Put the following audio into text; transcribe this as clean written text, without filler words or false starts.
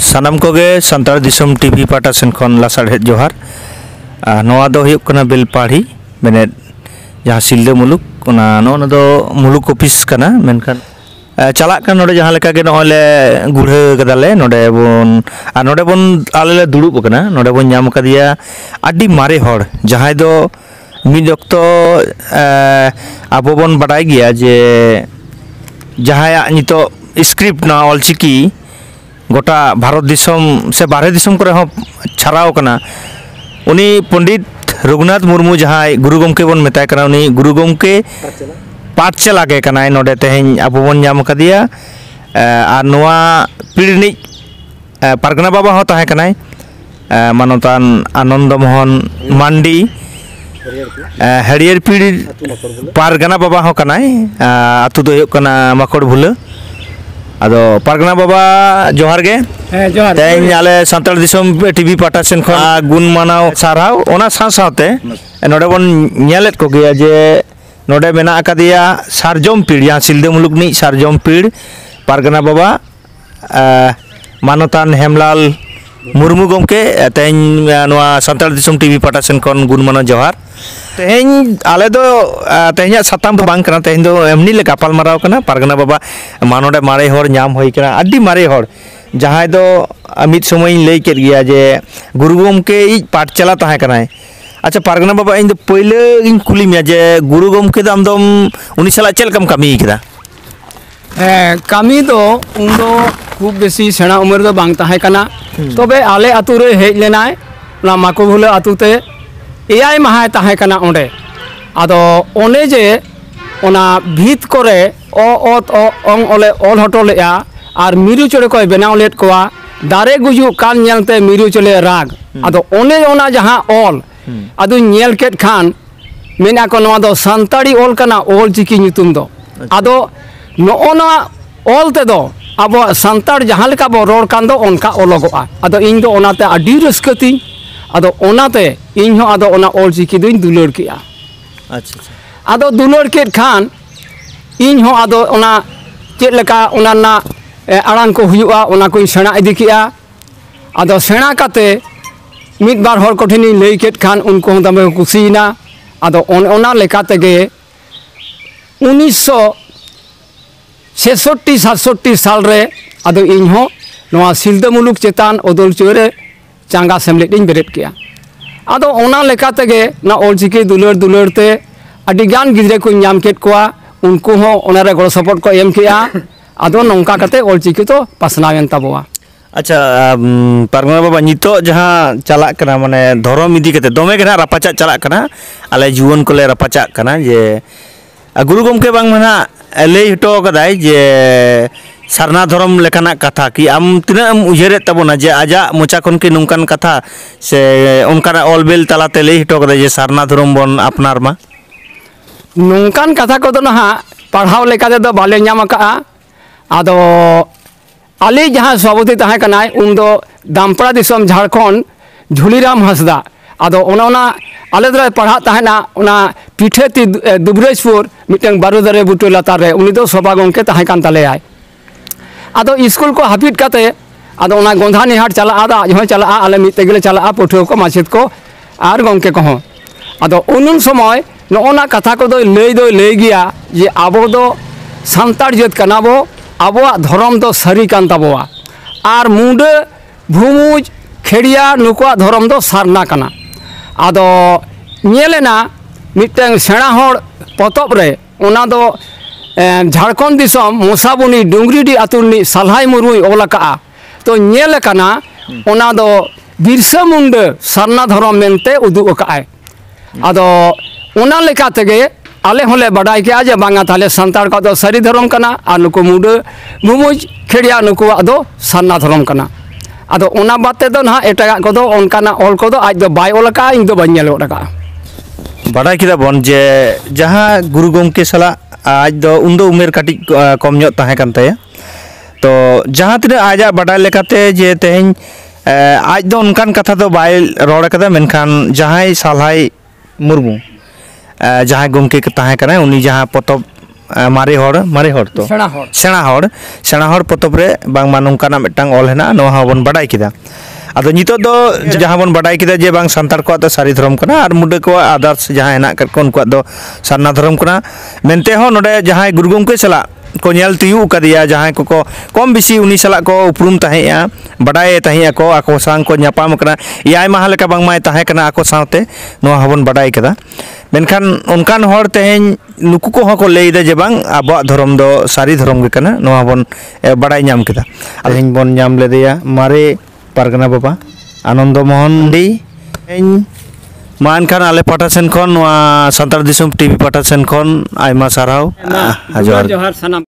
सानाम Koge संतार दिसम TV पाटा सेन खन लासाड़हेद जोहार नोआ दो हुयुग कना बेलपाड़ी मेने जहाँ सिलदे मुलुक नोना दो मुलुक ऑफिस कना मेनखान चलाक kan नोडे जहाँ लेका के नोले गुढ़े कदाले नोडे बोन आले ले दुड़ुब कना नोडे बोन ᱧᱟᱢ कदिया आदि मारे हर जहाँ दो मिद ऑक्तो आबो बोन बाडाय गिया जे जहाँ नितो स्क्रिप्ट ना ऑलचिकी गोटा भारत दिसम से बारहे दिसम करे हो छाराव कना उनी पंडित रघुनाथ मुर्मू जहाँ गुरु गमके बोन मेताय कना उनी गुरु गमके पाठशाला के कना नोडे तेहें आबो बोन ᱧᱟᱢ कदिया आर नोआ पीड़नी पारगना बाबा हो ताहे कनाय मानतान आनंद मोहन मांडी हरियर पीड़ पारगना बाबा हो कनाय आतु दो हुयुग कना माकोड़ भुला आदो पारगना बाबा जोहार गे जोहार तेहें आले संताल दिसम टीवी पाटा सेन खन गुण मानाव साराव ओना साथे नोडे बोन ᱧᱮᱞᱮᱫ को गया जे नोडे मेना अकादिया सारजम पीड़ यहाँ सिलदे मुलुक नि सारजम पीड़ पारगना बाबा मानतान हेमलाल मुर्मू गमके तेहें संताल दिसम टीवी पाटा सेन खन गुण मानाव जोहार तेहें आले दो तेहें साताम दो बांग कना तेहें दो एमनी ले गापाल माराव कना पारगना बाबा मानोडे मारे हर ᱧᱟᱢ होई कना आदि मारे हर जहाँ दो मिद समय लई केद गिया जे गुरु गमके इज पाठशाला ताहे कनाय अच्छा पारगना बाबा इन पहले इन कुली मिया जे गुरु गमके दो आमदम उनी साला चेलकम कमी केदा कमी दो उन दो खूब बेसी सेना उम्र दो बांग ताहे कना तबे आले आतु रे हेज लेनाय ना माको भुला आतुते एआई माहाय ताहे कना ओंडे आदो ओने जे ओना भीत करे ओंग ओले ओल हटोलेया आर मिरु चोड़े को बनाव लेट कोआ दारे गुजु कान नेलते मिरु चले राग आदो ओने ओना जहाँ ओल आदो नेल केट खान मेना को नवा दो संताड़ी ओल कना ओल चिकी ᱧᱩᱛᱩᱢ दो आदो नोना ओल ते दो आबो संताड़ जहाँ लेका बो रोड कान दो ओनका ओलोगोआ आदो इन दो ओनाते आडी रस्कती आदो ओनाते इन हो आदो ओना ओल चिकी दुई दुलर किया अच्छा आदो दुलर केट खान इन हो आदो ओना चेद लेका ओना ना आड़ांग को हुयुआ ओना को सेना इदी किया आदो सेना काते मिद बार हर कोठिनी लई केट खान उनको हम दमे कुसीना आदो ओना लेका तेगे 1966-67 साल रे आदो इन हो नवा सिलदा मुलुक चेतान ओदल चोरे चांगा सेमलेट इन बेरेट किया आदो ओना लेका तेगे ना ओलचिकी दुलर दुलर ते आदि गान गिदरे को ᱧᱟᱢ केट कोआ उनको हो ओना रे गड़ो सपोर्ट को एम किया आदो नौका कते ओलचिकी तो पासनावेन ताबोआ अच्छा पारगना बाबा नितो जहाँ चला कना माने धर्म इदी कते दोमे के ना रापाचा चला कना आले जुवन कोले रापाचा कना जे गुरु गमके बांग मना ले हटो कदाय जे सारना धर्म लेकाना कथा कि आम तिना उयहरे तबोना जे आजा मोचा खन के नोंकान कथा से उनकाना ऑलबेल तलाते ले हटो कदाय जे सारना धर्म बन अपनार मा नोंकान कथा को तो ना पढ़ाव लेका दे दो बाले ᱧᱟᱢ का आदो आले जहाँ सभापति ताहे कनाय उन दो दामपड़ा दिसम झारखंड झुलीराम हंसदा आदो ओना आले दो पढ़ा ताहे ना ओना पीठेती दुबरेजपुर मिटन बारुदारे बुटो लातार रे उनी दो सभा गमके ताहे कान तालेयाय आदो स्कूल को हाफिट काते आदो ओना गोंधानी हाट चला आदा जहो चला आले मितेगले चला पठुआ को माचेद को आर गमके को आदो उनुन समय नोना कथा को दो लई गिया जे आबो दो संतार जत कनाबो आबोआ धर्म दो सारी कान ताबोआ आर मुंडे भूमुज खेड़िया नुकुआ धर्म दो सारना कना आदो नेलेना मिटन सेना हर पतब रे ओना दो झारखंड दिसम मोसाबुनी डुंगरीडी आतुनी सालहाय मुरुई ओलका तो नेल कना ओना दो बिरसा मुंडे सारना धर्म मेनते उदुग काय आदो ओना लेका तेगे आले होले बड़ाई के आज बांगा ताले संताड़ का दो सारी धर्म कना आर नुको मुंडे भूमुज खेड़िया नुकुआ दो सारना धर्म कना आदो ओना बाते दो ना एटा को दो ओनकाना ऑल को दो आज दो बाय ओलका इन दो बन्यल ओलका बड़ा किदा बन जे जहाँ गुरु गमके सला आज दो उन दो उमेर काटी कम ᱧᱚᱜ ताहे कान ताया तो जहाँ तिना आजा बड़ा लेकाते जे तेहें आज दो उनकान कथा दो बाय रोड कदा मेनखान जहाँ सालहाय मुर्मू जहाँ गमके ताहे कना उनी जहाँ पतब मारे हर तो सेणा हर पोतब रे बांगमा नोंकाना मिदटांग ऑल हेना नोहा हबन बाडाय किदा आदो नितो दो जहां बन बाडाय किदा जे बांग सांतार को तो सारी धर्म कना आर मुडे को आदर्श जहां हेना कर उनको दो सारना धर्म कना मेनते हो नोडे जहां गुरु गंके सला को नेल तियु कदिया जहां को कम बेसी उनी सला को उपरुम ताहेया बाडाय ताहेया को आको सांग को न्यापाम कना याय माहा लेका बांगमाय ताहे कना आको सावते नो हबन बाडाय केदा मेनखान उनकान हर तेहेन नुकु को हको लेइदा जे बांग आबो धर्म दो सारी धर्म गे कना नो हबन बाडाय ᱧᱟᱢ केदा अहिन बन ᱧᱟᱢ लेदेया मारे पारगना बाबा आनंद मोहन डी मान खान आले पाटा सेन खन सानतार दिसम टीवी पाटा सेन खन आयमा साराव जोहार सनम।